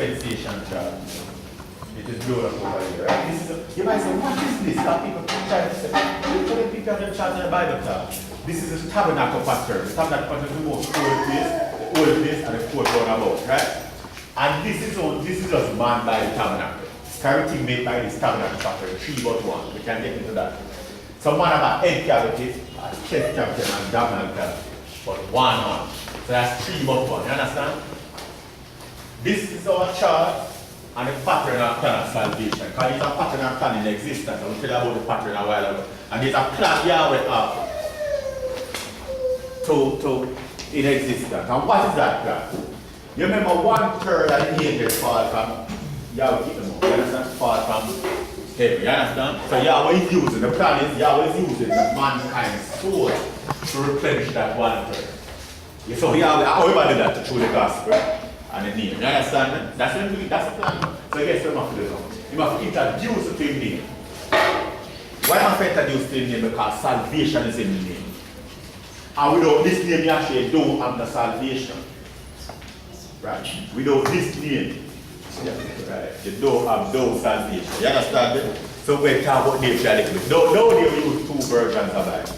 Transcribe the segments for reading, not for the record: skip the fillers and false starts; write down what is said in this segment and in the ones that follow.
dispensation chart. It is blown up over here. Right? This is you might say, what is this? That people try to say, look at the picture of the chart in the Bible chart. This is a tabernacle pattern. The tabernacle pattern is the most old place, and the fourth roundabout, right? And this is just manned by the tabernacle. Everything made by this tabernacle pattern, 3 but 1. We can get into that. Some man have a head cavity, a chest cavity, and abdominal cavity. But 1 man. So that's 3 but 1. You understand? This is our chart and the pattern of plan of salvation. Because it's a pattern of plan in existence. I will tell you about the pattern a while ago. And there's a plan Yahweh have to in existence. And what is that plan? You remember 1/3 of the angels fall from Yahweh keep them up. You understand? Fall from heaven. You understand? So Yahweh is using, the plan is Yahweh is using the mankind's soul to replenish that 1/3. So Yahweh, however did that through the gospel and the name. You understand? That's the plan. So guess what you have to do now? You have to introduce the name. Why am I introduce the name? Because salvation is in the name. And without this name, you actually don't have the salvation. Right? Without this name, right, you don't have no salvation. You understand it? So we talk about names a little bit. Now they use 2 versions of it.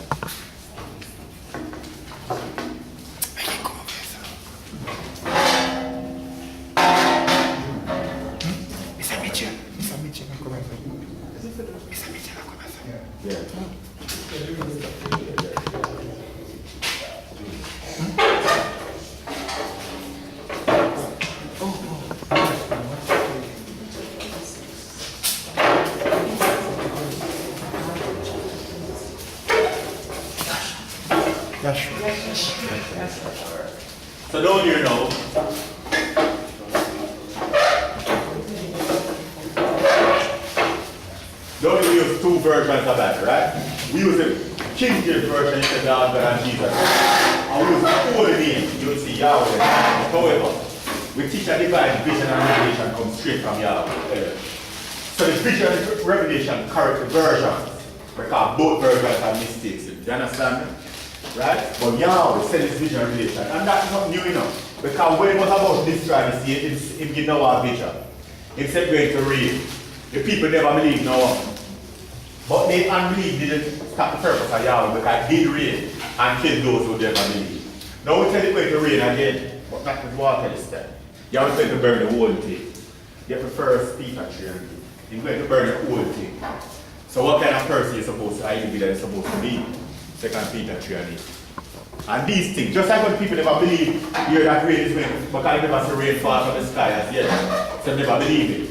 So down here now, don't we use 2 versions of that, right? We use the King James version instead of God and Jesus. And we use the whole name, you will see Yahweh. However, we teach a divine vision and revelation comes straight from Yahweh. So the vision and revelation correct the versions, because both versions have mistakes. Do you understand me? Right? But Yahweh said his vision and revelation. And that's not new enough. Because when it was about this trying to see it, it didn't know our vision. It said going to read. The people never believed no one. But they unbelief didn't stop the purpose of Yahweh because it did rain and killed those who never believed. Now we tell it going to rain again, but not with water this time. Yahweh's going to burn the whole thing. You prefer Peter tree and he's going to burn the whole thing. So what kind of person is supposed to be that is supposed to be? 2 Peter 3 and 8. And these things, just like when people never believe here that rain is going to, because they never see rain fall from the sky as yet. So they never believe it.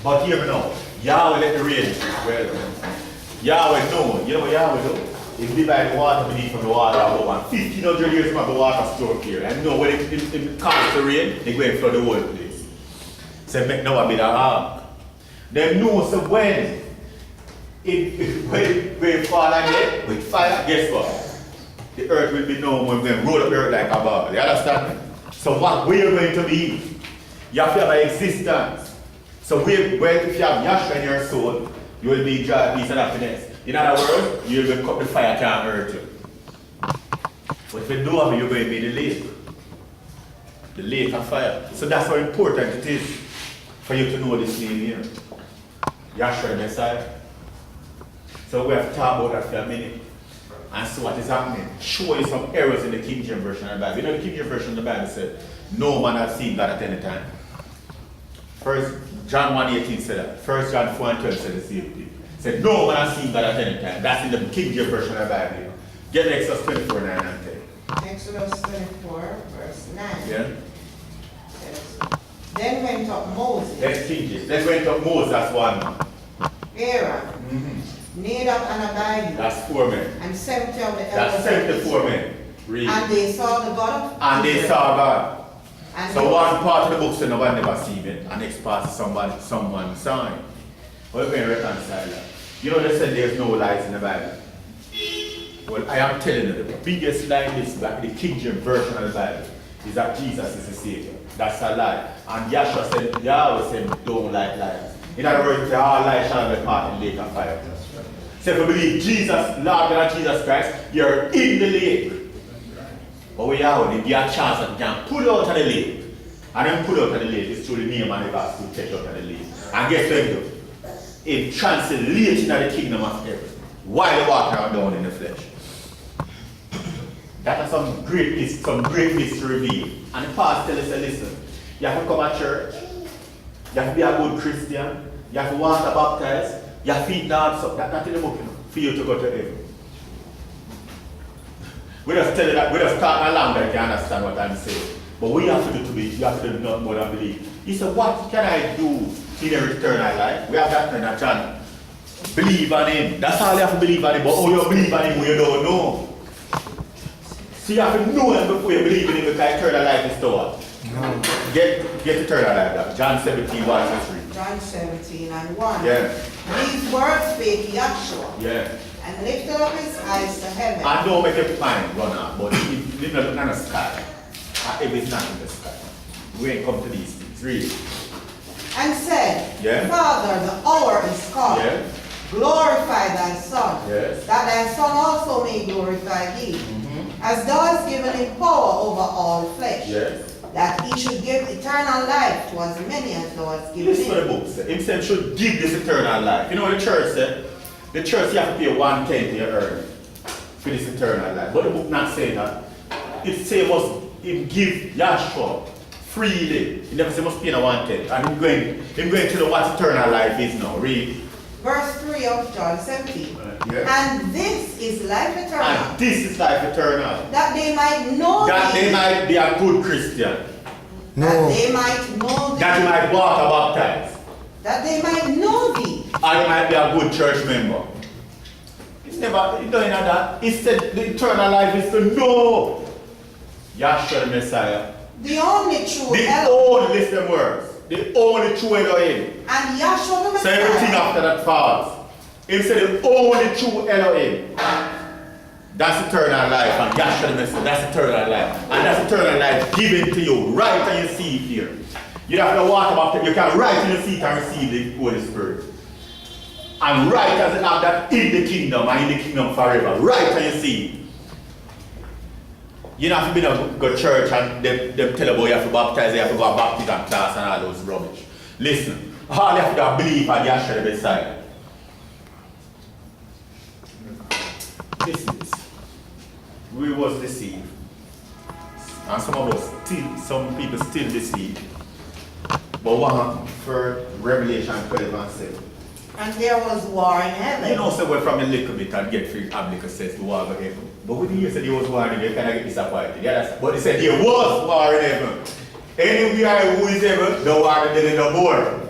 But here we know, Yahweh let the rain. Well, Yahweh know. You know what Yahweh do? He divide the water beneath from the water above. And 1500 years from the water stored here. And you know when it comes to rain, they go and flood the whole place. So make Noah be the ark. They know so when it fall again with fire, guess what? The earth will be known when we roll up the earth like a ball. You understand? So what we are going to be, you have to have an existence. So if you have Yahshua in your soul, you will be joy, peace, and happiness. In other words, you will become the fire can't hurt you. But if you don't have it, you're going to be the lake. The lake of fire. So that's how important it is for you to know this name here. Yahshua the Messiah. So we have to talk about that for a minute. And see what is happening. Show you some errors in the King James Version of the Bible. You know the King James Version of the Bible said, no man has seen God at any time. First John 1:18 said that. 1 John 4:12 said the same thing. Said no man has seen God at any time. That's in the King James Version of the Bible. Get Exodus 24:9 and 10. Exodus 24, verse 9. Yeah. Then went up Moses. Let's change it. Then went up Moses, that's 1 man. Aaron. Nadab and Abihu. That's 4 men. And 70 of the elders. That's 74 men. Read. And they saw the God of And they saw God. And So one part of the book said no one never seen it, and next part is someone saw it. How are you going to reconcile that? You know they said there's no lies in the Bible. Well, I am telling you, the biggest lie in this, like the King James Version of the Bible, is that Jesus is the Savior. That's a lie. And Yahshua said, Yahweh said, don't like lies. In other words, all lies shall be part in the lake of fire. So if you believe Jesus, Lord God and Jesus Christ, you're in the lake. But we are, if you have a chance that you can pull out of the lake And then put out of the lake, it's through the name and the gospel take out of the lake. And guess what he do? It translates into the kingdom of heaven while they walk around down in the flesh. That is some great mystery revealed. And the pastor tells us, listen, you have to come to church, you have to be a good Christian, you have to water baptized, you have to eat dance up. That's not in the book, you know, for you to go to heaven. We just tell you that, we just talk along that you understand what I'm saying. But what you have to do to be, you have to do nothing more than believe. He said, what can I do in a eternal life? We have that kind of John. Believe on him. That's all you have to believe on him. But how you believe on him, you don't know. So you have to know him before you believe in him, because eternal life is stored. Get eternal life. John 17, 1 to 3. John 17 and 1. Yeah. These words spake Yahshua. Yeah. And lifted up his eyes to heaven. I don't make a mind run out, but if you look at the sky, if it's not in the sky, we ain't come to these things, really. And said, Yeah. Father, the hour is come. Yeah. Glorify thy Son, Yes. that thy Son also may glorify thee. As thou hast given him power over all flesh, Yes. that he should give eternal life to as many as thou hast given This is what the him. book said. Himself should give this eternal life. You know what the church said? The church, you have to pay 1/10 of your earnings for this eternal life. But the book not saying that. It says must him give Yahshua freely. He never say must pay a 1/10. And him going to know what eternal life is now. Read. Verse 3 of John 17. Yeah. And this is life eternal, And this is life eternal. that they might know That thee, they might be a good Christian. that they might know That you thee, might water baptized. that they might know thee, Or you might be a good church member. It's never, it don't know that. It said the eternal life is to know Yahshua the Messiah. the only true The Elohim, only, listen words. The only true Elohim. and Yahshua the So everything Messiah, after that falls. He said the only true Elohim. That's eternal life. And Yahshua the Messiah, that's eternal life. And that's eternal life given to you right on your seat here. You don't have to walk about it. You can right in your seat and receive the Holy Spirit. And right as it have that in the kingdom and in the kingdom forever. Right on your seat. You don't have to be in a good church and them tell you about you have to baptize, you have to go to baptism class and all those rubbish. Listen, all you have to do is believe on Yahshua the Messiah. Listen, we was deceived. And some of us still, some people still deceived. But what happened for Revelation 12 and 7? and there was war in heaven. You know, so we're from a little bit and get free Ablica says the war of heaven. But when you said there was war in heaven, you cannot get disappointed. Yeah, that's, but he said there was war in heaven. Anywhere who is heaven, the war is in the board.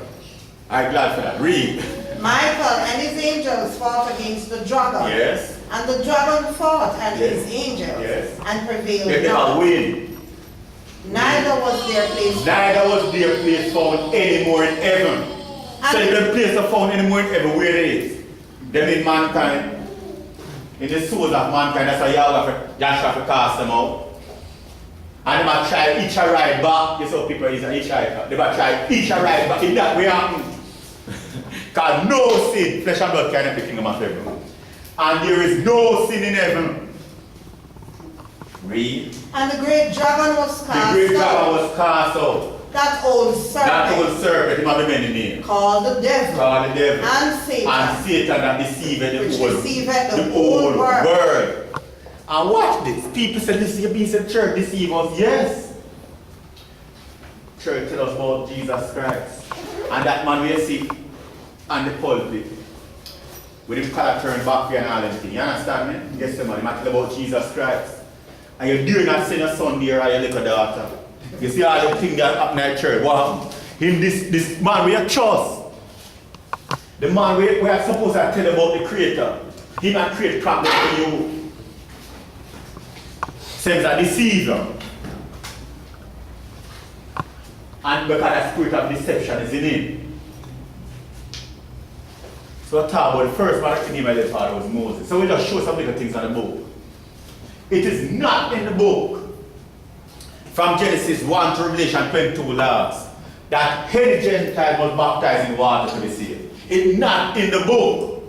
I'm glad for that. Read. Michael and his angels fought against the dragon. Yes. And the dragon fought and Yes. his angels Yes. and prevailed They never not. win. Neither was their place. Neither was their place found anymore in heaven. So if their place are found anymore in heaven, where it is? Them in mankind, in the souls of mankind, that's why Yahshua to cast them out. And they might try each a ride back. You saw people is each ride. They might try each a ride back. In that way happen. Because no sin, flesh and blood can enter the kingdom of heaven. And there is no sin in heaven. Read. And the great dragon was cast The great dragon out. was cast out. That old serpent. That old serpent, him have the many names. Called the devil. Called the devil. And Satan. And Satan that deceived Which the deceiveth the whole whole world. world. And watch this. People say, listen, you be in church deceive us. Yes. Church tell us about Jesus Christ. And that man we see on the pulpit with him collar turned back here and all them things. You understand me? Yes, man. He might tell about Jesus Christ. And you dare not send your son there or your little daughter. You see all the things that happen at church. What happened? Him, this man we are trust. The man we are supposed to tell about the creator. He might create problems for you. Seems a deceiver. And because the spirit of deception is in him. So I talk about the first man that came by the father was Moses. So we just show some little things in the book. It is not in the book. From Genesis 1 to Revelation 22 last. That any Gentile was baptized in water to be saved. It's not in the book.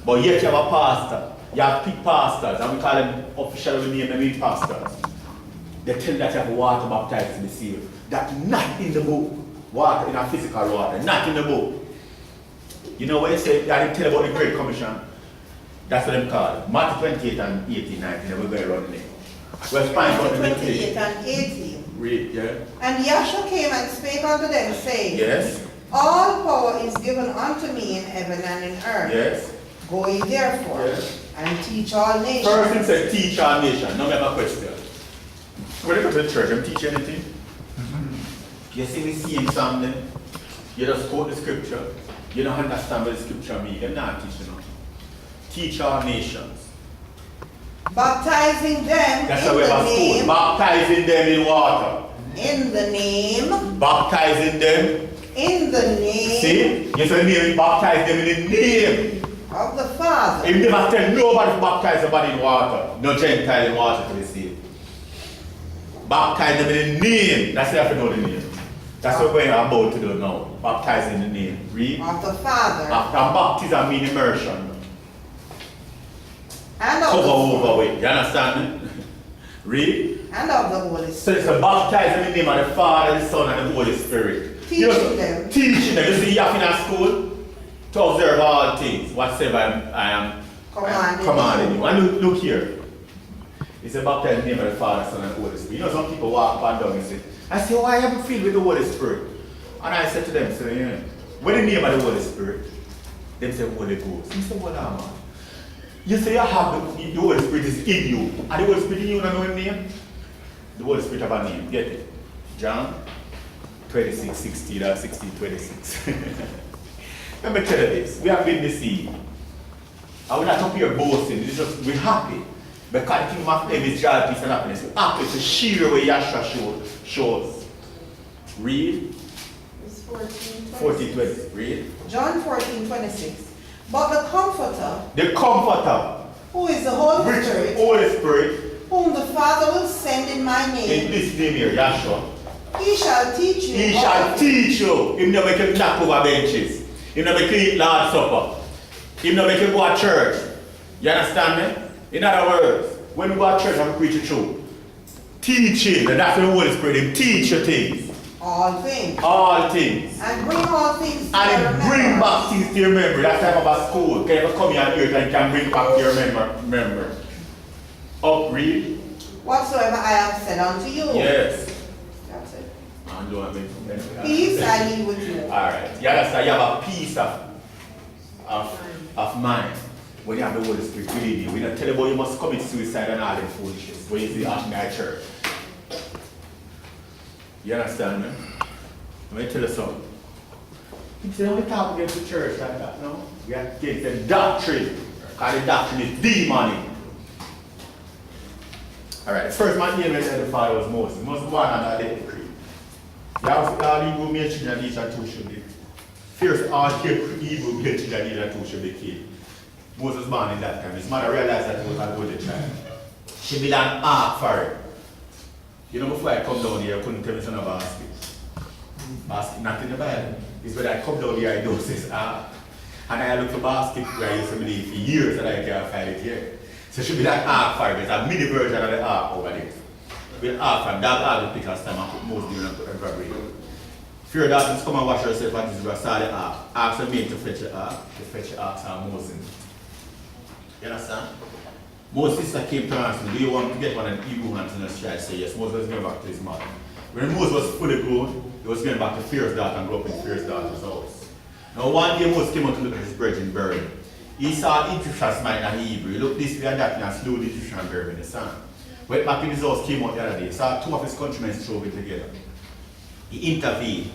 But yet you have a pastor. You have big pastors, and we call them officially, we name them pastors. they tell that you have water baptized to be saved. That's not in the book. Water in a physical water, not in the book. You know what it said? I didn't tell about the Great Commission. That's what them call it. Matthew 28 and 18, 19, and we're going around there. We'll find out the next 28 and 18. Read, yeah. And Yahshua came and spake unto them, saying, Yes. All power is given unto me in heaven and in earth. Yes. Go ye therefore, Yes. and teach all nations. First it said teach our nation. Now we have a question. When you go to the church, them teach anything? You see me seeing something, you just quote the scripture, you don't understand what the scripture means, you're not teaching them. Teach our nations. Baptizing them That's in how we the have a school. name. Baptizing them in water. In the name. Baptizing them. In the name. See? You say name, baptize them in the name of the Father. He never tell nobody to baptize somebody in water. No Gentile in water to be saved. Baptize them in the name. That's how you know the name. That's what we're about to do now. Baptize in the name. Read. Of the Father. After baptism means immersion. And of cover the over with. You understand me? Read. And of the Holy Spirit. So it's a baptize in the name of the Father, the Son, and the Holy Spirit. Teaching them. Teaching them. You see, you have in a school to observe all things, whatsoever I am commanding you. And look here. It's a baptize in the name of the Father, Son, and Holy Spirit. You know, some people walk up and down and say, I say, why am I filled with the Holy Spirit? And I said to them, so, yeah, what is the name of the Holy Spirit? They say, Holy Ghost. I said, what am I? You say you have the Holy Spirit is in you. And the Holy Spirit in you, don't know his name? The Holy Spirit have a name. Get it? John 26, 16, or 16, 26. Let me tell you this. We have been deceived. And we're not up here boasting. It's just, we're happy. Because the kingdom of heaven is joy, peace, and happiness. We're happy to share where Yahshua shows. Read. It's 14, 20. Read. John 14, 26. But the Comforter. The Comforter. Who is the Holy Spirit. Holy Spirit. Whom the Father will send in my name. In this name here, Yahshua. He shall teach you. He shall teach you. He never make you knock over benches. He never make you eat Lord's Supper. He never make you go to church. You understand me? In other words, when we go to church and preach the truth, teaching, and that's the Holy Spirit, He teach you things. All things. All things. And bring all things to and your it bring back things to your memory. That's type of a school. Can you come here and hear it and can bring back to your memory. Up, read. Whatsoever I have said unto you. Yes. That's it. And do I mean, Peace I leave with you. Alright. You understand? You have a peace of mind. When you have the Holy Spirit within you, we don't tell you about you must commit suicide and all that foolishness. When you see that in our church. You understand me? Let me tell you something. You say, don't talk against the church like that, no? We are against the doctrine. Because the doctrine is demonic. Alright, the first man here that the father was Moses. Moses born under the decree. You have all evil male children and these are two should be. First, all evil male children and these are two should be killed. Moses born in that time. His mother realized that he was a good child. She built an ark for him. You know, before I come down here, I couldn't tell me something about basket. Basket, not in the Bible. It's when I come down here, I do this ark. And I look for basket where I used to believe for years that I can't find it here. So she built an ark for him. There's a mini version of the ark over there. Built an ark for him. That ark will pick us time and put most people and put them for break. Fear daughters come and wash herself and this saw the ark. Ask her maid to fetch the ark. She fetch the ark and Moses. You understand? Moses' sister came to ask me, do you want to get one of the Hebrew hands in the stride? I said yes. Moses was going back to his mother. When Moses was fully grown, he was going back to Pharaoh's daughter and grew up in Pharaoh's daughter's house. Now one day Moses came out to look at his virgin buried. He saw Egyptian smiling in Hebrew. He looked this way and that and slew the Egyptian buried in the sand. Went back in his house, came out the other day. Saw two of his countrymen strove together. He intervened.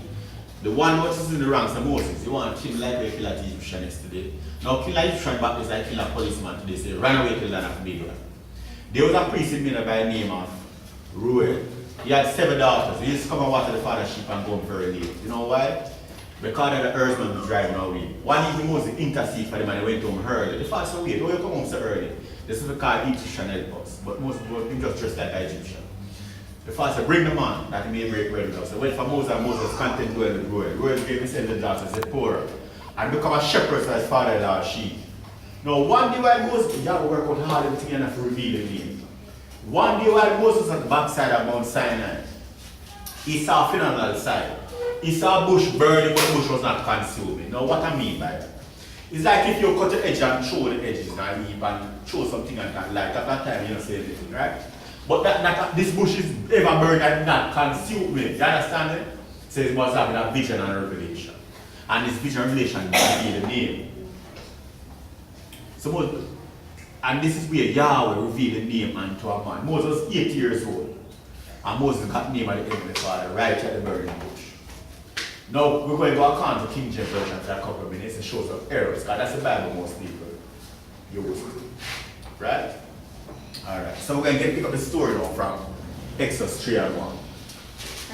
The one what is in the ranks of Moses, you want to kill like we kill at Egyptian yesterday. Now kill an Egyptian back is like kill a policeman today, say run away till that big one. There was a priest in Mina by the name of Ruel. He had 7 daughters. He used to come and water the father's sheep and go home very late. You know why? Because of the herdsman was driving away. One evening Moses interceded for them and they went home early. The father said, wait, why you come home so early? This is because Egyptian help us. But Moses was just dressed like an Egyptian. The father said, bring the man that he may break bread with us. So went for Moses and Moses was content dwell with Ruel. Ruel gave his 7 daughters, said poor. And become a shepherd for his father-in-law sheep. Now one day while Moses, you have to work out hard everything and have to reveal the name. One day while Moses was at the backside of Mount Sinai, he saw a phenomenal sight. He saw a bush burning, but the bush was not consuming. Now what I mean by that? It's like if you cut the edge and throw the edges and leave and throw something and that light. At that time you don't see anything, right? But this bush is ever burned and not consuming. You understand it? So it was having a vision and a revelation. And this vision and revelation revealed the name. So, and this is where Yahweh revealed the name unto a man. Moses was 8 years old. And Moses got the name of the Heavenly Father right at the burning bush. Now, we're going to go account to King James Version for a couple of minutes. It shows up errors, because that's the Bible most people use. Right? Alright, so we're going to pick up the story now from Exodus 3 and 1.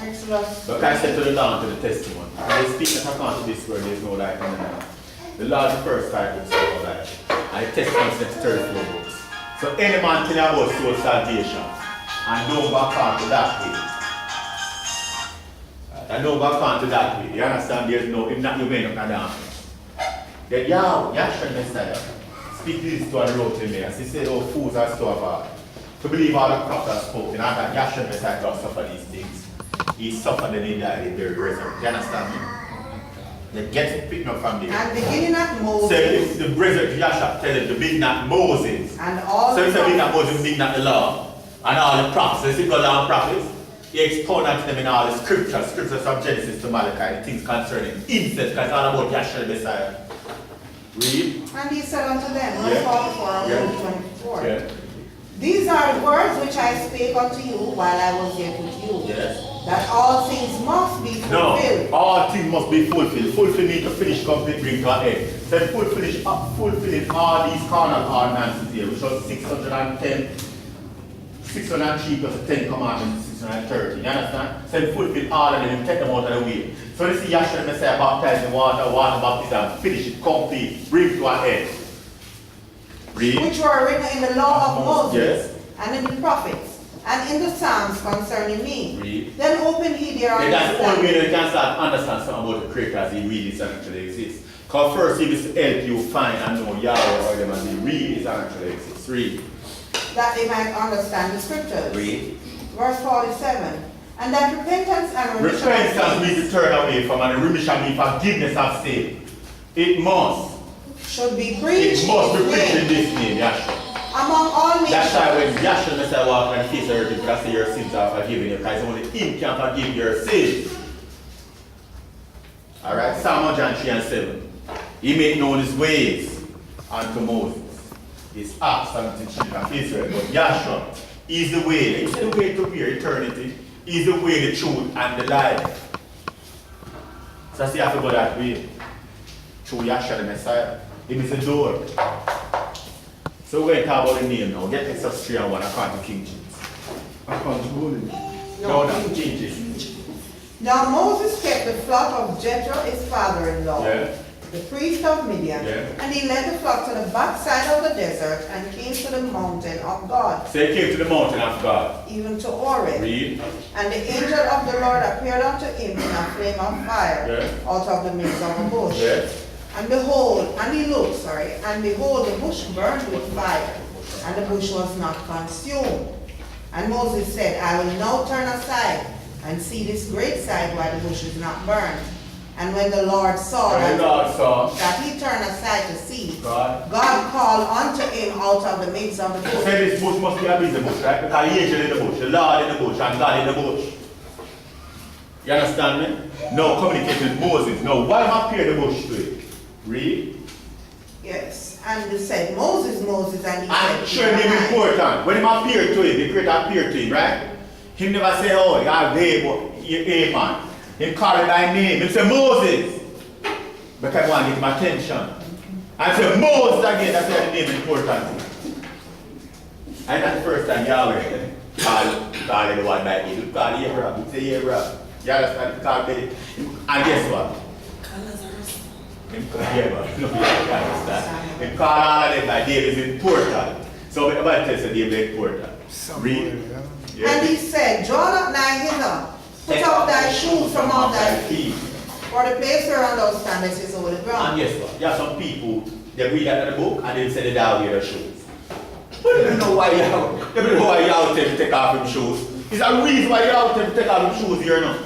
Exodus. Look, I said to the Lord to the testimony. When they speak that account to this word, there's no light in the night. The Lord is the first time books of life. And the testimony says 34 books. So any man tell you about soul salvation and don't go account to that way. And don't go account to that way. You understand? There's no, if not, you may not darkness. Then Yahshua Messiah speak this to and wrote in there. He said, oh, fools are so bad. To believe all the prophets spoken, and that Yahshua Messiah God suffer these things. He suffered and he died in their resurrection. You understand me? They get it picked up from there. And beginning at Moses. So if the resurrection Yahshua tell it, the big not Moses. And all so the it's a big not Moses, big not the law. And all the prophets. So if you go down prophets, he expounded to them in all the scriptures from Genesis to Malachi, the things concerning incest, because it's all about Yahshua the Messiah. Read. And he said unto them, verse 44 and 24. Yeah. These are the words which I spake unto you while I was yet with you. Yes. That all things must be fulfilled. No, all things must be fulfilled. Fulfill means to finish, complete, bring to an end. So fulfilling all these carnal ordinances here, which was 610, 603 plus the 10 commandments, 630. You understand? So fulfill all of them and take them out of the way. So this is Yahshua the Messiah baptized in water baptism, finish it, complete, bring to an end. Read. Which were written in the law of Moses, yes, and in the prophets, and in the Psalms concerning me. Read. Then open he their And that's the only way understanding. they can start to understand something about the Creator as he really actually exists. Because first he will help you find and know Yahweh or them as he really actually exists. Read. That they might understand the scriptures. Read. Verse 47. And that repentance and remission of Repentance means to sins turn away from, and remission means forgiveness of sin. It must. should be preached It must be in preached in vain this name, Yahshua. among all nations. That's why when Yahshua Messiah walked on the face of the earth, because say your sins are forgiven you, because only him can forgive your sins. Alright, Psalm 103 and 7. He made known his ways unto Moses. His acts unto the children of Israel. But Yahshua is the way. He said the way to pure eternity. He is the way, the truth, and the life. So I say you have to go that way. Through Yahshua the Messiah. He is the door. So we're going to talk about the name now. Get Exodus 3 and 1 according to King James. According to Holy. No, King James. Now Moses kept the flock of Jethro, his father-in-law, Yeah. the priest of Midian, Yeah. and he led the flock to the backside of the desert and came to the mountain of God, So he came to the mountain of God. even to Horeb. Read. And the angel of the Lord appeared unto him in a flame of fire Yeah. out of the midst of a bush. Yes. And behold, and he looked, and behold, the bush burned with fire, and the bush was not consumed. And Moses said, I will now turn aside and see this great sight why the bush is not burned. And when the Lord saw And the Lord saw that he turned aside to see, God. God called unto him out of the midst of the bush. Say this bush must be a busy bush, right? Because the angel in the bush, the Lord in the bush, and God in the bush. You understand me? No, communicate with Moses. No, why not appear the bush to it? Read. Yes. And he said, Moses, Moses, and he And said, sure him important. When him appeared to him, the Creator appeared to him, right? Him never say, oh, you are there, but you're a man. Him call him by name. Him say, Moses. Because I want to get my attention. And say, Moses again, that's why the name is important. And that's the first time Yahweh call anyone by name. He call Abraham. He say, Abraham. You understand? He call Betty. And guess what? Him call Abraham. No, you understand? Him call all of them by name is important. So everybody tells you the name is important. Read. Yeah. And he said, draw not nigh hither, put off thy shoes from off thy feet, for the place whereon thou standest is holy And ground. guess what? You have some people, they read that in the book and they say they don't wear their shoes. But you know why you out there to take off them shoes. It's a reason why you out there to take off them shoes here now.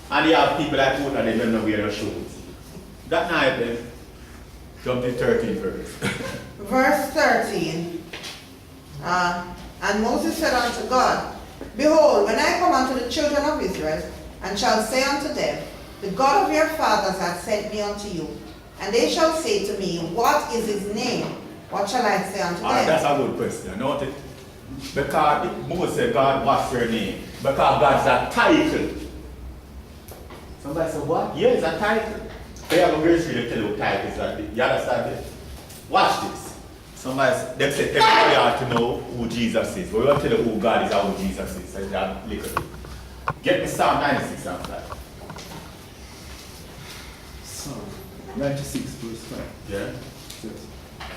And you have people that put on them don't wear no shoes. That night then, jump to 13 verse. Verse 13. And Moses said unto God, Behold, when I come unto the children of Israel, and shall say unto them, The God of your fathers hath sent me unto you, and they shall say to me, What is his name? What shall I say unto them? That's a good question, don't it? Because Moses said, God, what's your name? Because God's a title. Somebody said, what? Yeah, it's a title. They have a great reason to tell you what title is. You understand it? Watch this. Somebody said, they said, everybody ought to know who Jesus is. But we want to tell you who God is and who Jesus is. So that little. Get me Psalm 96 and that. Psalm 96 verse 5. Yeah. Says,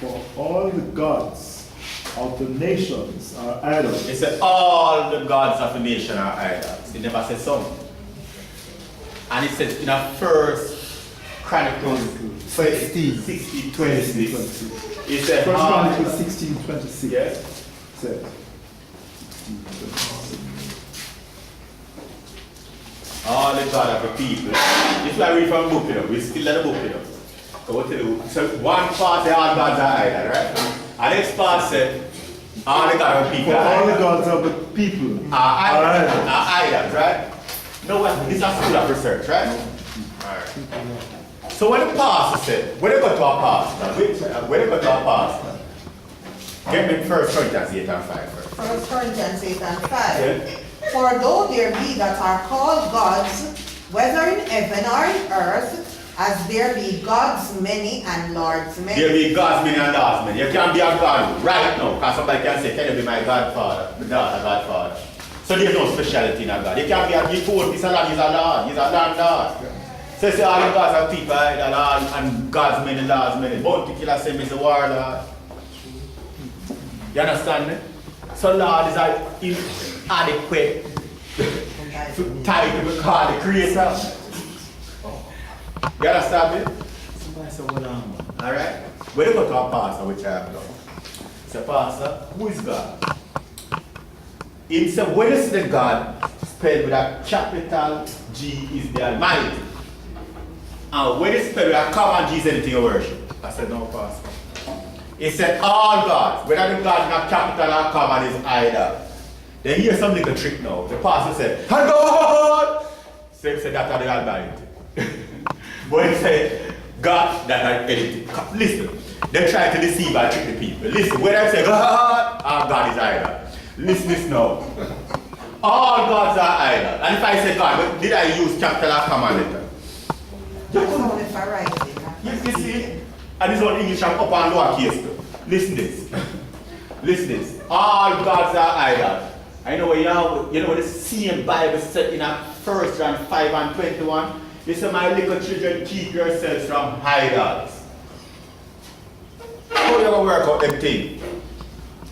For all the gods of the nations are idols. It said, all the gods of the nation are idols. It never said some. And it says in a first Chronicles 16, 26. It said, First Chronicles 16, 26. Yes. Says, 16, 26. All the God of the people. This is why we read from the book, you know. We still at the book, you know. So what to do? So one part say all gods are idol, right? And next part say all the God of the people For all the are gods of the people are idols, idols. right? No, this is a school of research, right? Alright. So when the pastor said, when they go to a pastor, when they go to a pastor, get me 1 Corinthians 8 and 5 first. 1 Corinthians 8 and 5. Yeah. For though there be that are called gods, whether in heaven or in earth, as there be gods many and lords many. There be gods many and lords many. You can't be a god right now, because somebody can say, can you be my godfather, my daughter, godfather? So there's no speciality in a god. You can't be a before, he's a lord, he's a lord, he's a land lord. So you say all the gods are people, and gods many, lords many. Bounty killer say, Mr. Warlord. You understand me? So Lord is inadequate title to call the creator. You understand me? Somebody say, well, alright? When you go to a pastor, which I have done, say, Pastor, who is God? He said, when you see the God spelled with a capital G is the Almighty. And when you spell with a common G is anything you worship. I said, no, Pastor. He said, all gods, whether the God in a capital or common is either. Then here's some little trick now. The pastor said, God! So he said, that's the Almighty. But he said, God that are anything. Listen, they try to deceive and trick the people. Listen, when I say God, our God is either. Listen now. All gods are idle. And if I say God, but did I use capital or common letter? That's only for writing. You see? And this one English and up and lower case too. Listen this. Listen this. All gods are idle. I know you know the same Bible said in 1 John 5 and 21. It said, my little children, keep yourselves from idols. How are you going to work out them things?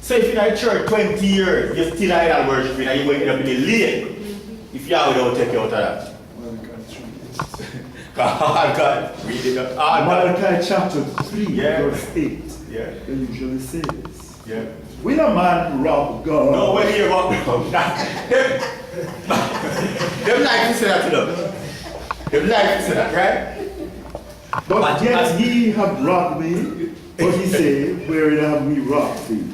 So if you're in a church 20 years, you're still idol worshiping and you're going to end up in the lake. If Yahweh don't take you out of that. God, read it up. Malachi chapter 3, Yeah. verse 8. Yeah. It usually says, Yeah. will a man rob God? No, when you rob that. Them like to say that to them. Them like to say that, right? But yet ye have robbed me. But he said, wherein have we robbed thee?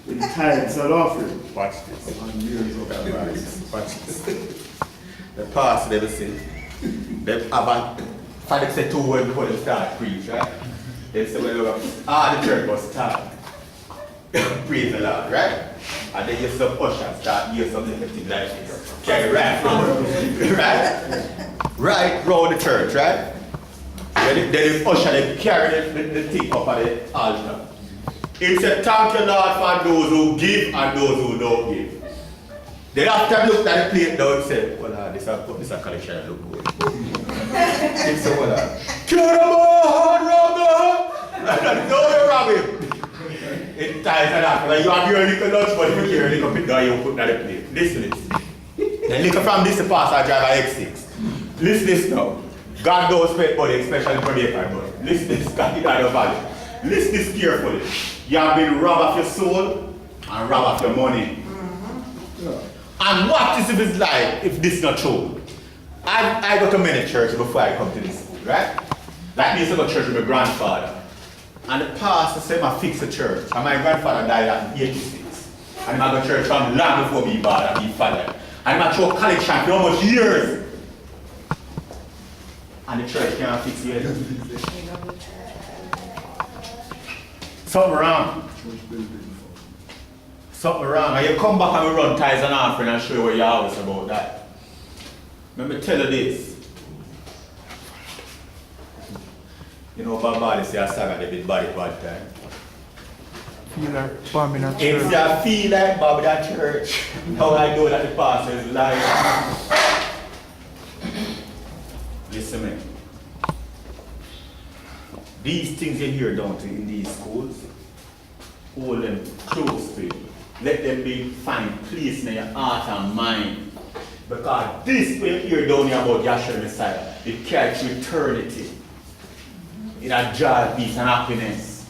In tithes and offerings. Watch this. And years of Christ. Watch this. The pastor never said. They have a Father said 2 words before they start preach, right? They say, well, the church was start. Praise the Lord, right? And then you some usher start hear something like this. Carry right round the church, right? Then the usher they carry the thing up at the altar. It said, thank you Lord for those who give and those who don't give. Then after looked at the plate down and said, well, this a collection look good. It's a well, kill them all, rob them! Don't rob him! It ties and that. Like you have your little lunch, but if you hear a little bit down, you put that in the plate. Listen this. Then look from this to pass I drive a X6. Listen this now. God don't spend money, especially for the money. Listen this, God in the valley. Listen this carefully. You have been robbed of your soul and robbed of your money. And what is if it's like if this is not true? I go to many churches before I come to this school, right? Like me, I used to go to church with my grandfather. And the pastor said I fix a church. And my grandfather died at 86. And I go to church from long before me father and me father. And I throw college champ for almost years. And the church can't fix it. Something wrong. Something wrong. And you come back and we run tithes and offering and show you what you're always about that. Let me tell you this. You know, Baba, they say a saga, they did body bad time. Feel like bomb in a If church. you feel like Bob that church, how I know that the pastor is lying. Listen to me. These things you hear down to in these schools, hold them close to you. Let them be find place in your heart and mind. Because this way you hear down here about Yahshua Messiah, it carries eternity. In a joy, peace, and happiness.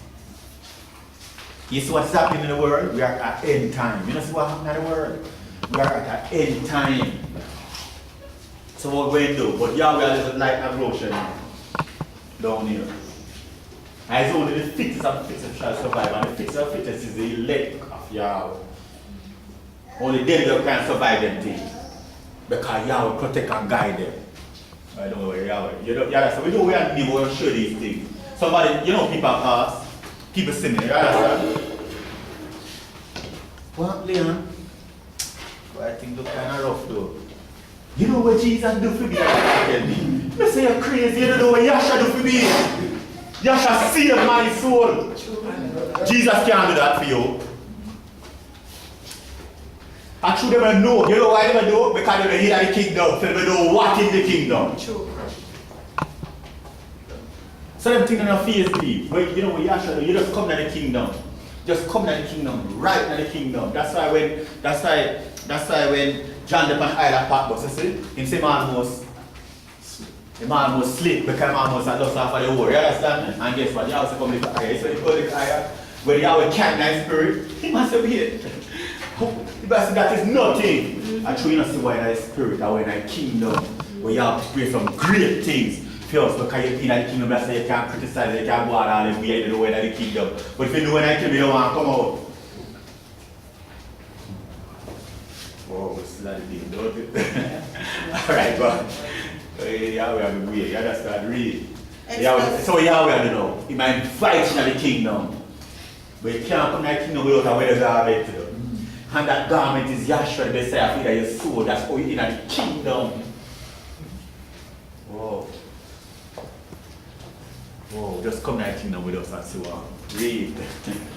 You see what's happening in the world? We are at end time. You know see what happening in the world? We are at end time. So what we do? But Yahweh is like a Russian down here. And it's only the fittest of the fittest shall survive, and the fittest of the fittest is the elect of Yahweh. Only them that can survive them things. Because Yahweh protect and guide them. I don't know where Yahweh. You know, so we know we are people to show these things. Somebody, you know, people pass, people see me, you understand? What, Leon? Well, I think look kind of rough though. You know what Jesus do for me? I say you're crazy, you don't know what Yahshua do for me. Yahshua saved my soul. Jesus can't do that for you. Actually, they don't know. You know why they don't know? Because they don't hear the kingdom. So they don't know what is the kingdom. True. So them things on your face, please. But you know what Yahshua do? You just come to the kingdom. Just come to the kingdom. Right to the kingdom. That's why when John the Isle of Patmos, you see, he say him almost sleep because him almost had lost half of the war. You understand? And guess what? Yahweh come to higher. So he go to higher. When Yahweh can't nice spirit, he must have here. Because that is nothing. I truly not see why that is spirit or in a kingdom where you have to pray some great things. First, because you're in the kingdom, that's why you can't criticize, you can't go out all the way in the way of the kingdom. But if you know in the kingdom, you don't want to come out. Whoa, it's not a deal, don't you? Alright, but Yahweh have the way, you understand? Read. So Yahweh, you know, he might fight in the kingdom. But you can't come in the kingdom without a weather garment. And that garment is Yahshua, the Messiah, for your soul. That's how you in the kingdom. Whoa. Whoa, just come to the kingdom with us and see what. Read.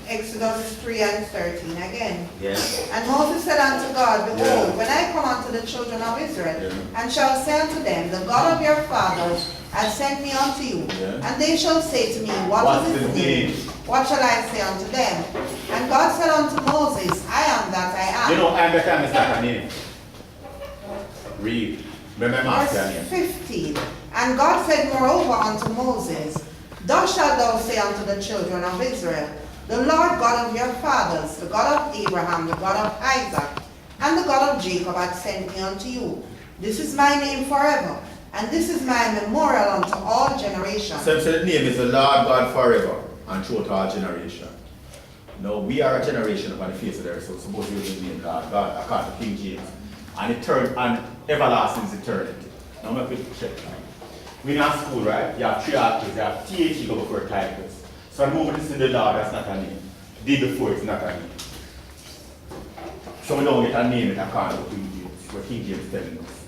Exodus 3 and 13 again. Yes. And Moses said unto God, Behold, when I come unto the children of Israel, and shall say unto them, The God of your fathers hath sent me unto you, and they shall say to me, What is his name? What shall I say unto them? And God said unto Moses, I am that I am. You know, I am that I am is not a name. Read. Verse 15. And God said moreover unto Moses, Thus shalt thou say unto the children of Israel, The Lord God of your fathers, the God of Abraham, the God of Isaac, and the God of Jacob hath sent me unto you. This is my name forever, and this is my memorial unto all generations. So the name is the Lord God forever, and throughout all generation. Now, we are a generation upon the face of the earth, so suppose we use the name God, God, according to King James. And everlasting is eternity. Now, I'm going to check that. We're in school, right? You have 3 articles, you have TH go before titles. So I'm moving this in the law, that's not a name. D before it's not a name. So we don't get a name in according to King James, what King James is telling us.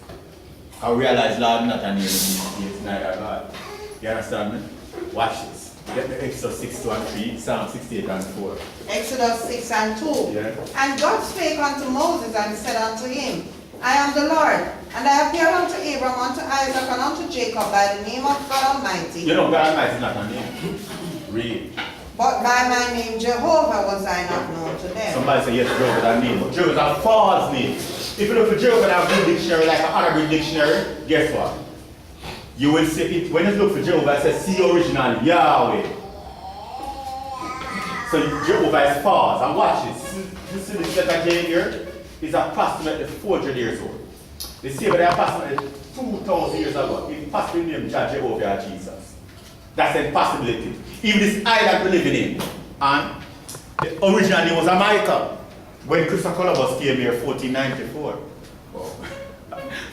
I realize Lord not a name in it's neither God. You understand me? Watch this. Get the Exodus 6, 2 and 3, Psalm 68 and 4. Exodus 6 and 2. Yeah. And God spake unto Moses and said unto him, I am the Lord, and I appeared unto Abraham, unto Isaac, and unto Jacob by the name of God Almighty. You know God Almighty is not a name. Read. But by my name Jehovah was I not known to them. Somebody say yes, Jehovah is a name, but Jehovah is a false name. If you look for Jehovah in a good dictionary, like an Arabic dictionary, guess what? You will see it, when you look for Jehovah, it says see originally, Yahweh. So Jehovah is fast. And watch this. This is the letter J here is approximately 400 years old. They say that approximately 2,000 years ago, it possibly named Jehovah or Jesus. That's an impossibility. Even this island we're living in, and the original name was America. When Christopher Columbus came here 1494.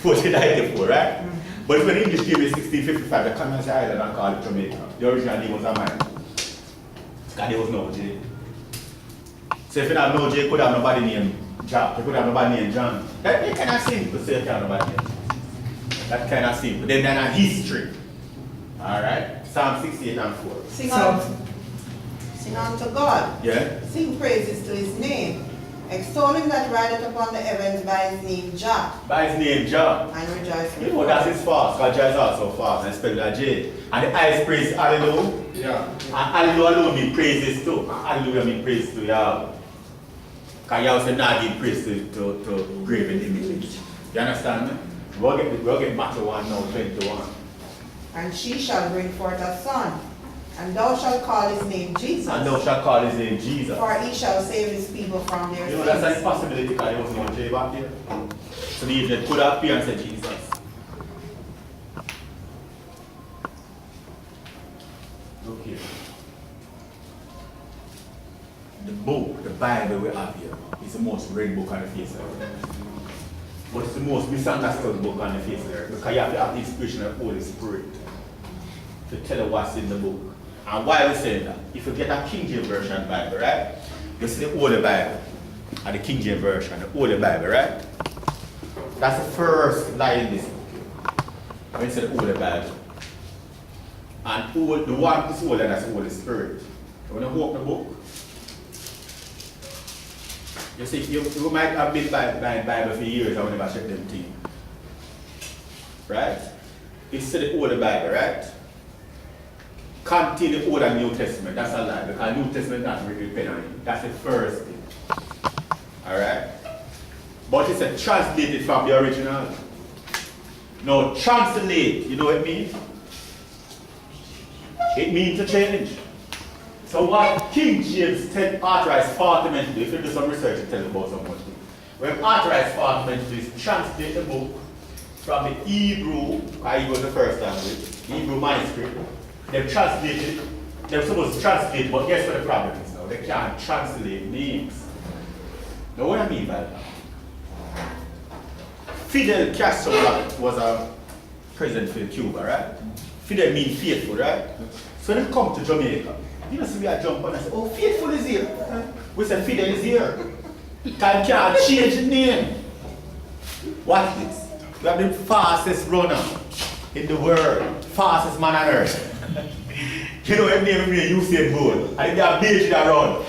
1494, right? But when the English came here 1655, they colonized the island and called it Jamaica. The original name was America. Because there was no J. So if you have no J, you could have nobody named Jack, you could have nobody named John. That kind of simple, so you can't have nobody named. That kind of simple. Then a history. Alright? Psalm 68 and 4. Sing unto God. Yeah? Sing praises to his name. Extol him that rideth upon the heavens by his name Jah. By his name Jah. And rejoice. You know that's his fast, because Jah is also fast and spelled like J. And the eyes praise hallelujah. Yeah. And hallelujah alone mean praises too. And hallelujah mean praise to Yahweh. Because Yahweh said not give praise to graven images. You understand me? We'll get Matthew 1 now, 21. And she shall bring forth a son, and thou shalt call his name Jesus. And thou shalt call his name Jesus. For he shall save his people from their You know, sins. that's an impossibility because there was no J back there. So the angel could appear and say Jesus. Look here. The book, the Bible we have here, is the most read book on the face of the earth. But it's the most misunderstood book on the face of the earth because you have to have the inspiration of the Holy Spirit to tell you what's in the book. And why are we saying that? If you get a King James Version Bible, right? You see the older Bible and the King James Version, the older Bible, right? That's the first line in this book. When you say the older Bible. And the one who's older, that's the Holy Spirit. When you open the book, you see, you might have been buying Bible for years and never check them things. Right? It's the older Bible, right? Contain the Old and New Testament. That's a lie, because New Testament not really pen on it. That's the first thing. Alright? But it's a translated from the original. Now, translate, you know what it means? It means to change. So what King James authorized Parliament to do, if you do some research, you tell you about some more things. When authorized Parliament to do is translate the book from the Hebrew, because Hebrew was the first language, Hebrew manuscript. They've translated, they're supposed to translate, but guess what the problem is now? They can't translate names. Now what I mean by that? Fidel Castro was a president for Cuba, right? Fidel means faithful, right? So when they come to Jamaica, you know, see we are jump on and say, oh, faithful is here. We say Fidel is here. Can't change the name. Watch this. We have the fastest runner in the world, fastest man on earth. You know his name is Usain Bolt. And they are beating around.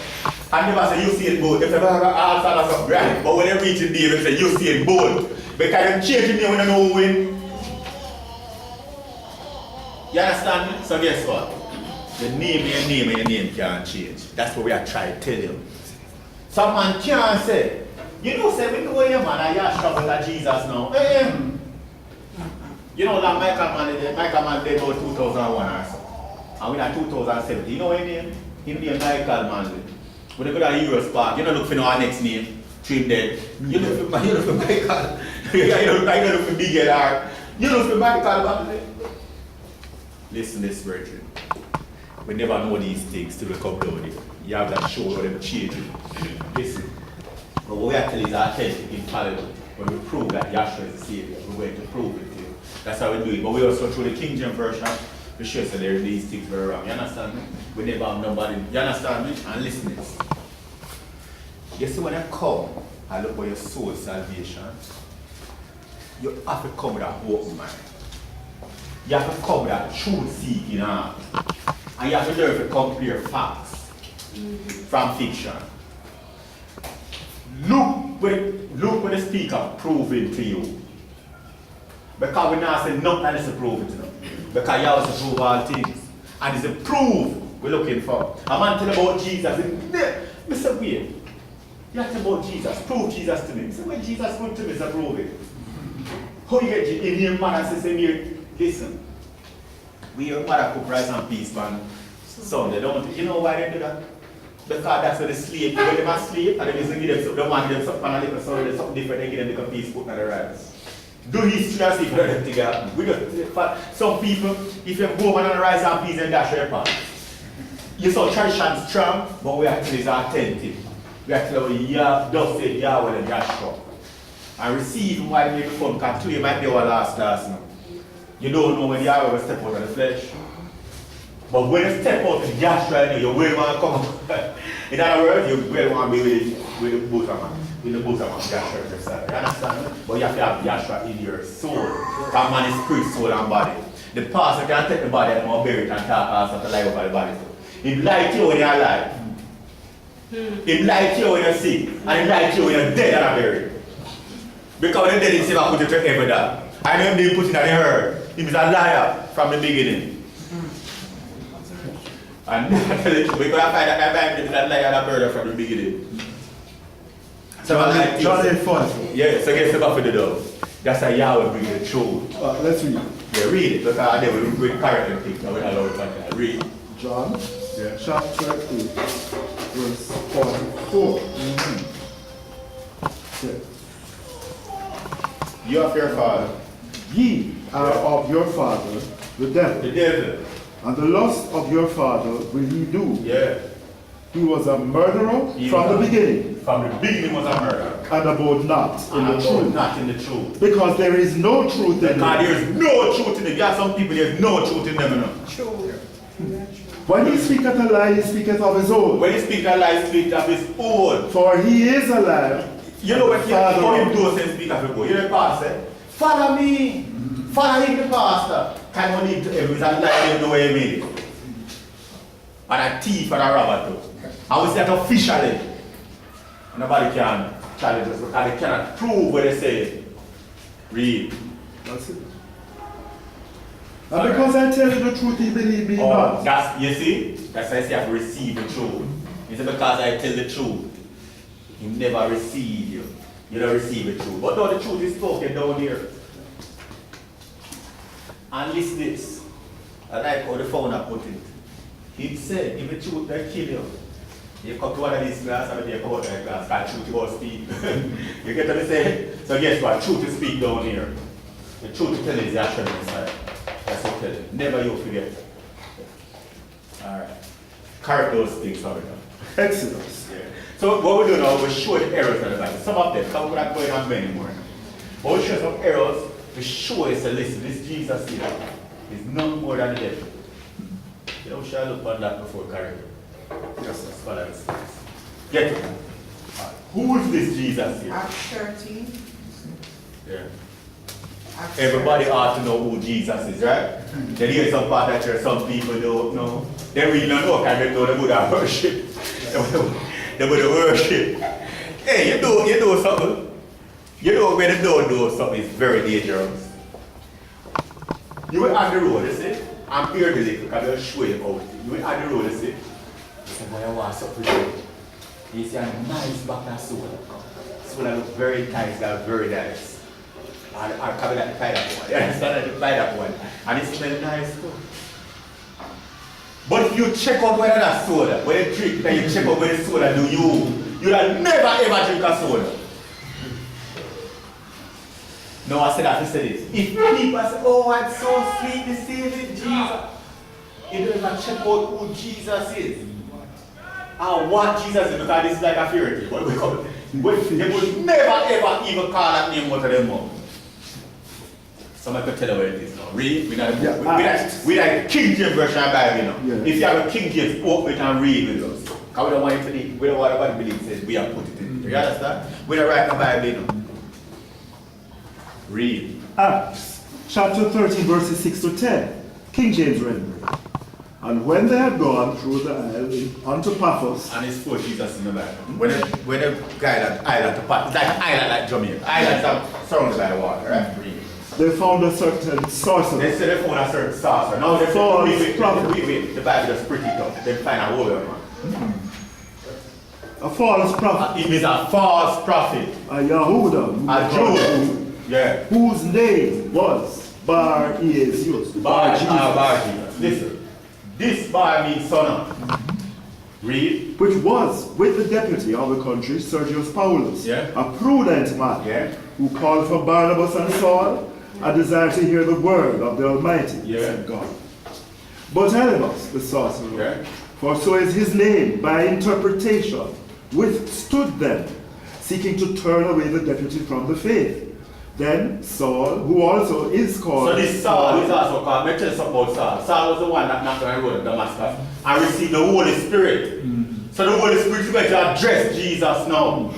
And they say Usain Bolt. They say, all sorts of brand. But when they reach the name, they say Usain Bolt. Because they change the name when they know who win. You understand me? So guess what? The name and your name can't change. That's what we are trying to tell you. Some man can't say, you know, say, we know your man, and you're struggling at Jesus now. You know that Michael man dead about 2001 or so. And we are 2017. You know what his name? His name Michael Manley. When they go to Euro Spark, you don't look for our next name, Trim Dead. You look for Michael. You don't look for Big LR. You look for Michael Manley. Listen, brethren. We never know these things till we come down here. You have that show where them changing. Listen. But what we are telling is authentic, infallible. When we prove that Yahshua is the Savior, we're going to prove it to you. That's how we do it. But we also through the King James Version, we show that there these things were wrong. You understand me? We never have nobody. You understand me? And listen to this. You see when you come and look for your soul salvation, you have to come with a open mind. You have to come with a truth-seeking heart. And you have to learn to compare facts from fiction. Look when the speaker proving to you. Because we now say nothing else to prove it to them. Because you have to prove all things. And it's a proof we're looking for. A man tell about Jesus. Mr. Wade, you have to tell about Jesus. Prove Jesus to me. He said, when Jesus good to me, so prove it. How you get in your man and say, listen, we are mother cook rice and peas, man. Sunday, don't you know why they do that? Because that's where they sleep. When they must sleep, and they used to give them something, they want to give them something, and a little something different, they give them a little piece put on the rice. Do history and see if that thing happen. We just, some people, if you go on the rice and peas and dash your pan. You saw tradition strong, but we actually is authentic. We actually just say Yahweh and Yahshua. And receive why they make it fun, because today might be our last class now. You don't know when Yahweh will step out of the flesh. But when you step out of Yahshua, you will want to come. In other words, you will want to be with the bosom man. With the bosom of Yahshua yourself. You understand? But you have to have Yahshua in your soul. That man is spirit, soul, and body. The pastor can take the body and bury it and talk and stuff to lie over the body. He lied to you when you're alive. He lied to you when you're sick. And he lied to you when you're dead and buried. Because when the dead, he never put it to ever die. And when they put it in the earth, he was a liar from the beginning. And we're going to find that Bible is a liar and a murderer from the beginning. John 8:40. Yeah, so guess about for the dove. That's how Yahweh bring the truth. Let's read. Yeah, read it. Because they will read character things. Now we allow it to read. John chapter 8, verse 44. Yeah. You are your father. Ye are of your father, the devil, The devil. and the lust of your father will ye do. Yeah. He was a murderer from the beginning, From the beginning was a murder. and abode not in the truth. Not in the truth. Because there is no truth in Because him. there is no truth in them. There are some people, there is no truth in them. You know? When he speaketh a lie, he speaketh of his own. When he speaks a lie, he speaks of his own. For he is a lie. You know what how him do and speak of his own? You know the pastor? Follow me. Follow him, the pastor. Can one lead to him? He's a lie, you know what he mean. And a thief and a robber too. And we say that officially. Nobody can challenge us because they cannot prove what they say. Read. That's it. And because I tell you the truth, he believe me not. That's, you see? That's why I say you have to receive the truth. It's because I tell the truth. He never receive you. You don't receive the truth. But no, the truth is spoken down here. And listen this. I like how the founder put it. He said, if the truth will kill you, you come to one of these class and you come out of the class, because truth will speak. You get what I'm saying? So guess what? Truth will speak down here. The truth will tell you is the action inside. That's what I tell you. Never you forget. Alright. Correct those things for me now. Exodus. Yeah. So what we do now, we show the errors of the Bible. Some of them, because we're not going on many more. But we show some errors, we show you, say, listen, this Jesus here is none more than the devil. You know, we shall look on that before correct. Yes, that's what I was saying. Get it. Right. Who is this Jesus here? Acts 13. Yeah. Acts Everybody 13. ought to know who Jesus is, right? Then here's some part that church, some people don't know. They really don't know because they know the Buddha worship. The Buddha worship. Hey, you do something. You know when you don't do something, it's very dangerous. You were on the road, you see? I'm here to live because I'll show you how. You were on the road, you see? You say, boy, I want something to do. You see a nice back of soda. Soda looks very nice, got very nice. And I come like the pineapple one. You understand the pineapple one? And it smells nice too. But if you check out whether that's soda, when you drink, then you check out whether soda do you'll never ever drink a soda. No, I said that to say this. If people say, oh, I'm so sweet, this is Jesus, you don't even check out who Jesus is. And what Jesus is, because this is like a fairy tale. What we call it. They would never ever even call that name out of their mouth. Somebody could tell you what it is now. Read. We like King James version of Bible, you know. Yeah. If you have a King James, open it and read with us. Because we don't want it to be, we don't want what the belief says, we have put it in. You understand? We don't write the Bible, you know. Read. Acts chapter 13, verses 6 to 10. King James rendering. And when they had gone through the isle unto Paphos, And it's for Jesus in the Bible. When a guy that island to Paphos, it's like an island like Jamaica. Islands are surrounded by water, right? Read. they found a certain They sorcerer, say they found a certain sorcerer. Now they False prophet. wait. The Bible is pretty tough. They find a whole man. a false prophet, It means a false prophet. a Yahuda, A Jew. Yeah. whose name was Bar Jesus. Bar Jesus. Listen. This bar means son of. Read. which was with the deputy of the country, Sergius Paulus, Yeah. a prudent man, Yeah. who called for Barnabas and Saul, a desire to hear the word of the Almighty, Yeah. said God. But Elymas, the sorcerer, Yeah. for so is his name, by interpretation, withstood them, seeking to turn away the deputy from the faith. Then Saul, who also is called... So this Saul is also called, let me tell you something about Saul. Saul was the one that knocked on the road of Damascus and received the Holy Spirit. So the Holy Spirit is going to address Jesus now.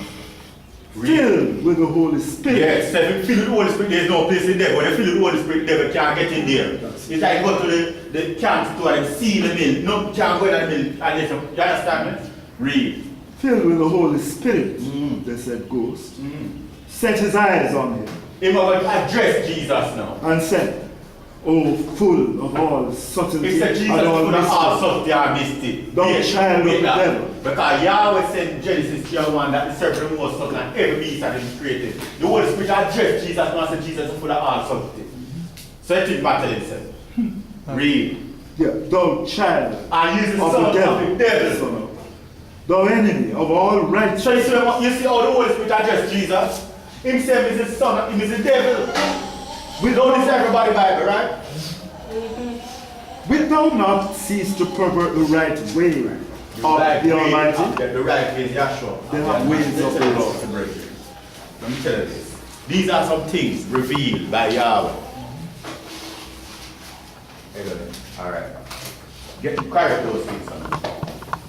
filled with the Holy Spirit. Yes, so if you fill with the Holy Spirit, there's no place in there. When you fill with the Holy Spirit, the devil can't get in there. It's like go to the camp store and see the mill. No, can't go in the mill. And you understand me? Read. Filled with the Holy Spirit, they said, ghost, set his eyes on him, Him going to address Jesus now. and said, "O full of all subtlety He said Jesus and all could have mystery, also their mystic. thou child of the devil." Because Yahweh said in Genesis 1 that the serpent was subtle and every beast that is created. The Holy Spirit addressed Jesus and said Jesus is full of all subtlety. So it didn't matter himself. Read. Yeah, thou child And use the of son the of the devil. Son of- thou enemy of all righteousness. So you see how the Holy Spirit addressed Jesus? Himself is the son, him is the devil. We know this everybody Bible, right? Wilt thou not cease to pervert the right way of the Almighty? The right way is Yahshua. They have ways of the Lord. Let me tell you this. These are some things revealed by Yahweh. Alright. Carry those things on.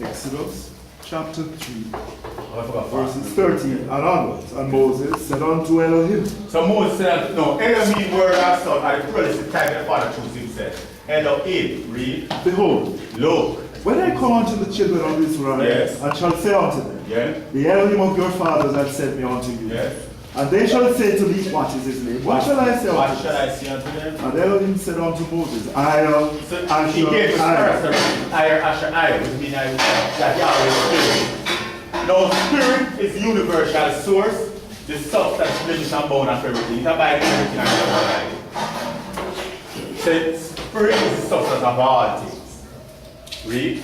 Exodus chapter 3, Oh, I forgot verses 13 and onwards. And Moses said unto Elohim, So Moses said, no, Elohim word our son, and the pluralistic type of the Father chose himself. Elohim, read, Behold, look. when I come unto the children of Israel, Yes. and shall say unto them, Yeah? the Elohim of your fathers hath sent me unto you. Yes. And they shall say to me, what is his name? What shall I say What unto shall them? I say unto them? And Elohim said unto Moses, I am So he gave us Asher, first Asher, which means that Yahweh is spirit. Now, spirit is universal source, the substance, limits, and bone of everything. It's about everything and everything. So, spirit is the substance of all things. Read.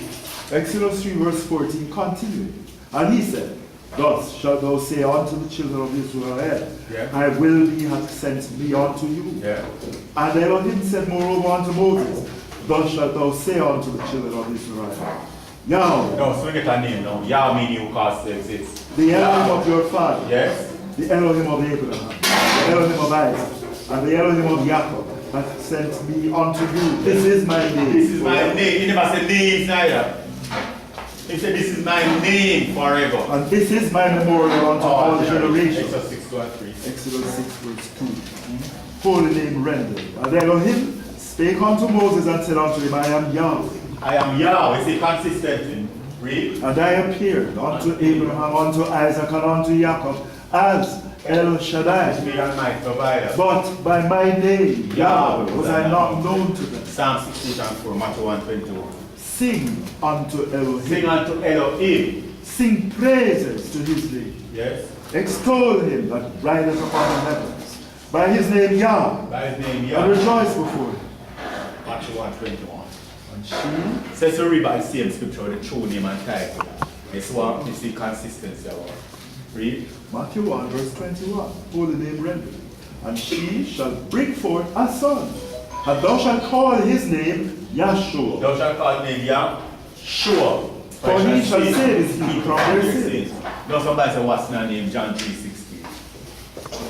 Exodus 3 verse 14 continued. And he said, thus shalt thou say unto the children of Israel, Yeah. I will be hath sent me unto you. Yeah. And Elohim said moreover unto Moses, thus shalt thou say unto the children of Israel, Yahweh, No, so we get a name now. Yah meaning who caused to exist. the Elohim of your father, Yes? the Elohim of Abraham, the Elohim of Isaac, and the Elohim of Jacob hath sent me unto you. This is my name. This is my name. He never said names neither. He said, this is my name forever. And this is my memorial unto all generations. Exodus 6, 2 and 3. Exodus 6 verse 2. Holy name rendered. And Elohim spake unto Moses and said unto him, I am Yahweh. I am Yahweh. Is he consistent in read? And I appeared unto Abraham, unto Isaac, and unto Jacob as El Shaddai. Me and my provider. But by my name, Yahweh, was I not known to them. Psalm 68 and 4, Matthew 1:21. Sing unto Elohim. Sing unto Elohim. Sing praises to his name. Yes. Extol him that rideth upon the heavens. By his name Yah. By his name And Yah. rejoice before him. Matthew 1:21. And she Says to read by the same scripture, the true name and title. It's what you see consistency about. Read. Matthew 1 verse 21, holy name rendered. And she shall bring forth a son, and thou shalt call his name Yahshua. Thou shalt call his name Yah. Sure. For he shall save his people from their sins. Now somebody say, what's my name? John 3:16.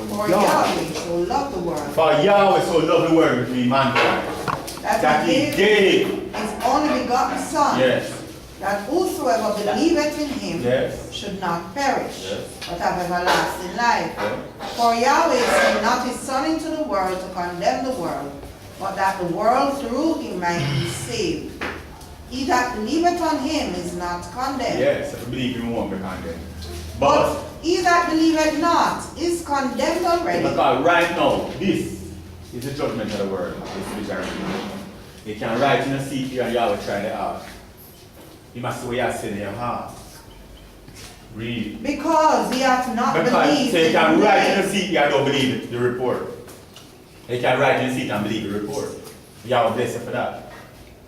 For Yahweh so loved the world, For Yahweh so loved the world with me, mankind, that he gave. his only begotten Son, Yes. that whosoever believeth in him Yes. should not perish, Yes. but have everlasting life. Yeah. For Yahweh sent not his Son into the world to condemn the world, but that the world through him might be saved. He that believeth on him is not condemned. Yes, if you believe in won't be condemned. But But he that believeth not is condemned already. because right now, this is the judgment of the world. This is the judgment. You can write in a seat here and Yahweh try the heart. You must see what you have said in your heart. Read. Because he hath not Because believed so you in can the write in a name. seat here and don't believe the report. You can write in a seat and believe the report. Yahweh bless you for that.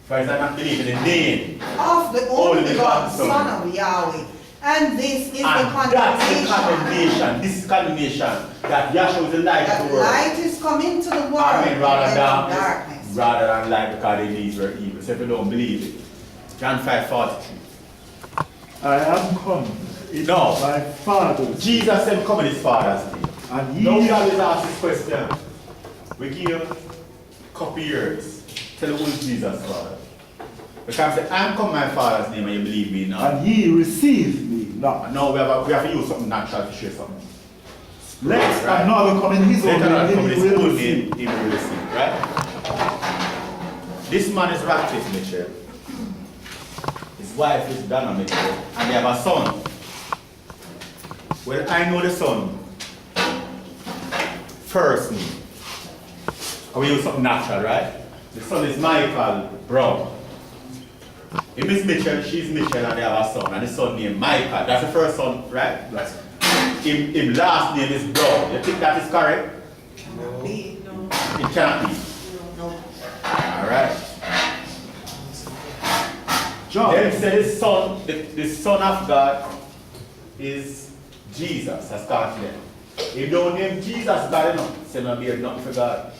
For I not believe in the name. Of the only begotten Son of Yahweh. And this is the And that's the condemnation. condemnation. This is condemnation. That Yahshua is the light of That the world. light is come into the world. Amen. Rather and than darkness. rather than light, because they these were evil. So if you don't believe it. John 5:43. I am come in No. my Father's Jesus said, come in his Father's name. and Now we ye always ask this question. We give you a couple years. Tell you who is Jesus' Father. Because say, I'm come in my Father's name and you believe me now. and ye receive me not. And now we have to use something natural to share something. Let Right. another come in his own Let another name, come in he his will own receive. name, he will receive. Right? This man is Raptist Mitchell. His wife is Donna Mitchell. And they have a son. Well, I know the son. First name. I will use something natural, right? The son is Michael Brown. Him is Mitchell, she's Mitchell, and they have a son. And the son named Michael. That's the first son, right? Right. His last name is Brown. You think that is correct? No. It can't be. No. Alright. John, Then said his son, the son of God is Jesus, as God said. If don't name Jesus God enough, say no bear nothing for God.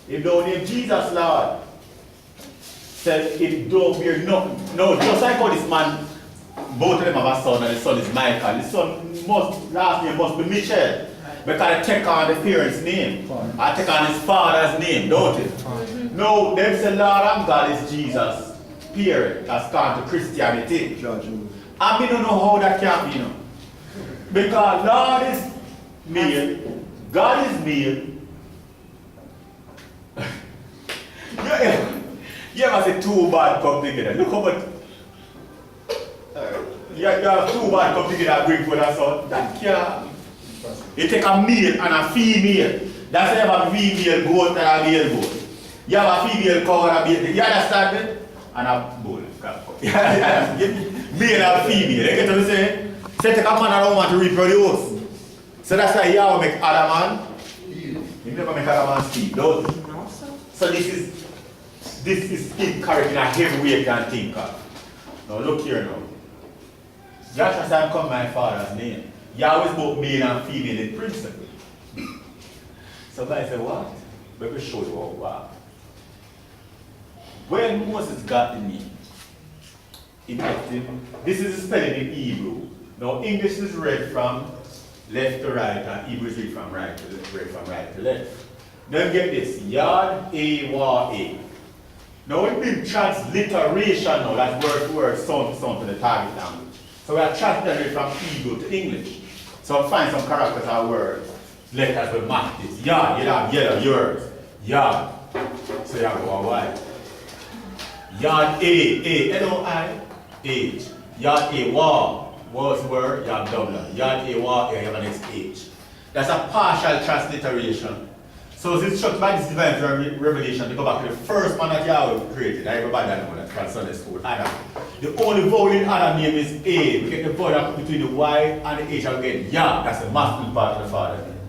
If don't name Jesus Lord, say if don't bear nothing. No, just like how this man, both of them have a son and the son is Michael. The son last name must be Mitchell. Because I take on the parents' name. I take on his father's name, don't it? No, them say Lord and God is Jesus. Period. That's gone to Christianity. Judge you. I mean, don't know how that can be, you know. Because Lord is male, God is male. You ever say two bad come together? Look how much. You have two bad come together and bring for that son. That can't. You take a male and a female. That's why you have a female goat and a male goat. You have a female cow and a male. You understand it? And a bull. Male and female. You get what I'm saying? So take a man and a woman to reproduce. So that's why Yahweh make Adam and Eve. You never make Adam and Steve, don't you? No, sir. So this is incorrect in a heavy way you can think of. Now look here now. Joshua said, come my father's name. Yahweh is both male and female in principle. So guys say, what? Let me show you what. When Moses got the name, this is the spelling in Hebrew. Now English is read from left to right and Hebrew is read from right to left. Now get this, Yad A Wa A. Now it's been transliteration now, that's word for word, sound to sound to the target language. So we are translating from Hebrew to English. So I'll find some characters or words, letters will match this. Yad, you have yellow, yours. Yad. So you have go white. Yad A, L-O-I-H. Yad A Wa, was word, you have double. Yad A Wa, you have an S-H. That's a partial transliteration. So it's instructed by this divine revelation to go back to the first man that Yahweh created. Everybody that know that from Sunday school, Adam. The only vowel in Adam name is A. We get the vowel between the Y and the H again. Yah, that's the masculine part of the father's name.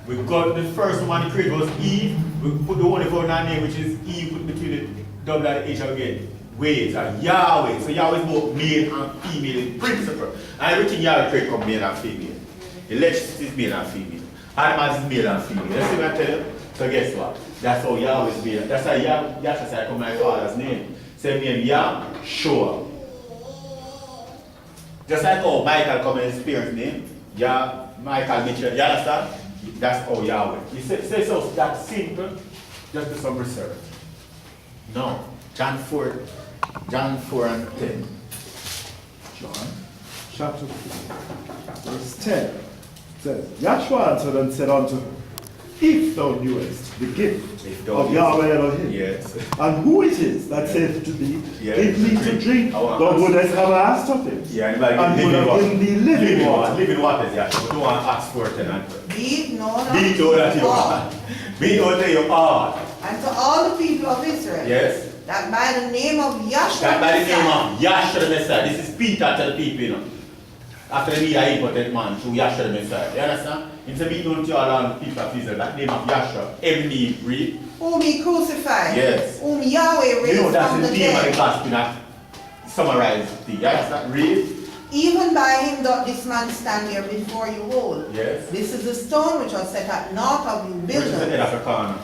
We got the first woman he created was Eve. We put the only vowel in our name, which is E, put between the W and the H again. Waves are Yahweh. So Yahweh is both male and female in principle. And everything Yahweh created comes male and female. Electricity is male and female. Animals is male and female. You see what I tell you? So guess what? That's how Yahweh is male. That's how Yahweh said, come my father's name. Say me and Yahshua. Just like how Michael come in his parents' name. Michael Mitchell. You understand? That's how Yahweh. You say so that simple, just do some research. No. John 4 and 10. John chapter 4, verse 10 says, Yahshua answered and said unto her, if thou knewest the gift of Yahweh Elohim, yes. and who it is that saith to thee, give me to drink, thou wouldest have asked of him, Yeah, and would have given thee living water. Living water, yeah. So don't want to ask for it and Be known be told that you are. Be told that you are. and to all the people of Israel, Yes. that by the name of Yahshua, That by the name of Yahshua the Messiah. This is Peter to the people, you know. After me, I important man through Yahshua the Messiah. You understand? In the meeting to all the people of Israel, that name of Yahshua, every knee read. Whom he crucified. Yes. Whom Yahweh raised You know that's from the the name of the dead. gospel that summarized the yes, that read. Even by him doth this man stand here before you whole. Yes. This is the stone which was set at naught of you Which is the head builders. of the corner.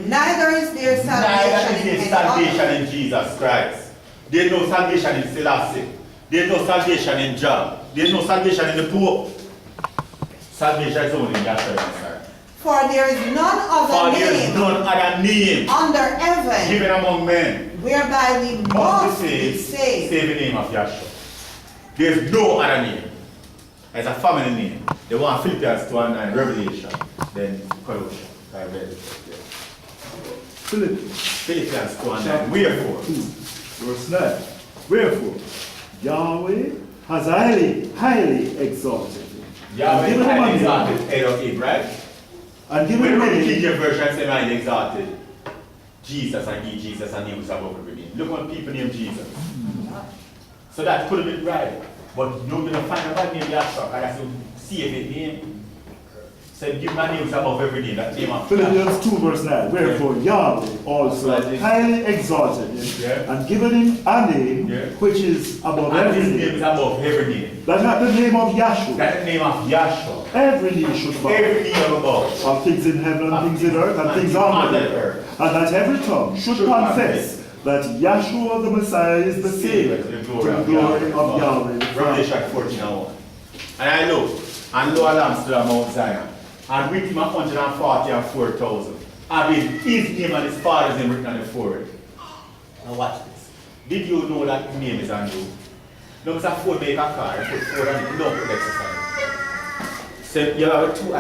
Neither is there Neither salvation is in there any salvation other. in Jesus Christ. There's no salvation in Selassie. There's no salvation in John. There's no salvation in the Pope. Salvation is only in Yahshua, sir. For there is none For other there is name none other name under heaven given among men whereby we must must be be saved, saved. save the name of Yahshua. There's no other name. As a family name. They want Philippians 2:9, Revelation, then Colossians. I read it. Yeah. Philippians 2:9. Wherefore? 2, verse 9. Wherefore, Yahweh has highly exalted him. Yahweh And given him a highly name- exalted Elohim, right? And given When him a the King name, James Version says highly exalted, Jesus and he, Jesus and he was above every name. Look what people name Jesus. So that could have been right. But you're going to find a bad name Yahshua, and that's a saving name. So give my name above every name, that name of Philippians 2 verse 9. Wherefore Yahweh also Right. highly exalted him Yeah. and given him a name Yeah. which is above And every his name name. is above every name. That at the name of Yahshua, That's the name of Yahshua. every knee should bow. Every knee above. Of things in heaven and Of things in earth and things on the earth. And that every tongue should Should confess that Yahshua the Messiah is the Savior To the to glory the of glory Yahweh. of Yahweh. Revelation 14:1. And I look, and lo, a lamb stood on Mount Zion, and with him 144,000. And with his name and his father's name written on the forehead. Now watch this. Did you know that his name is Andrew? No, it's a Ford make a car, I put Ford on it, no put exercise. So you have two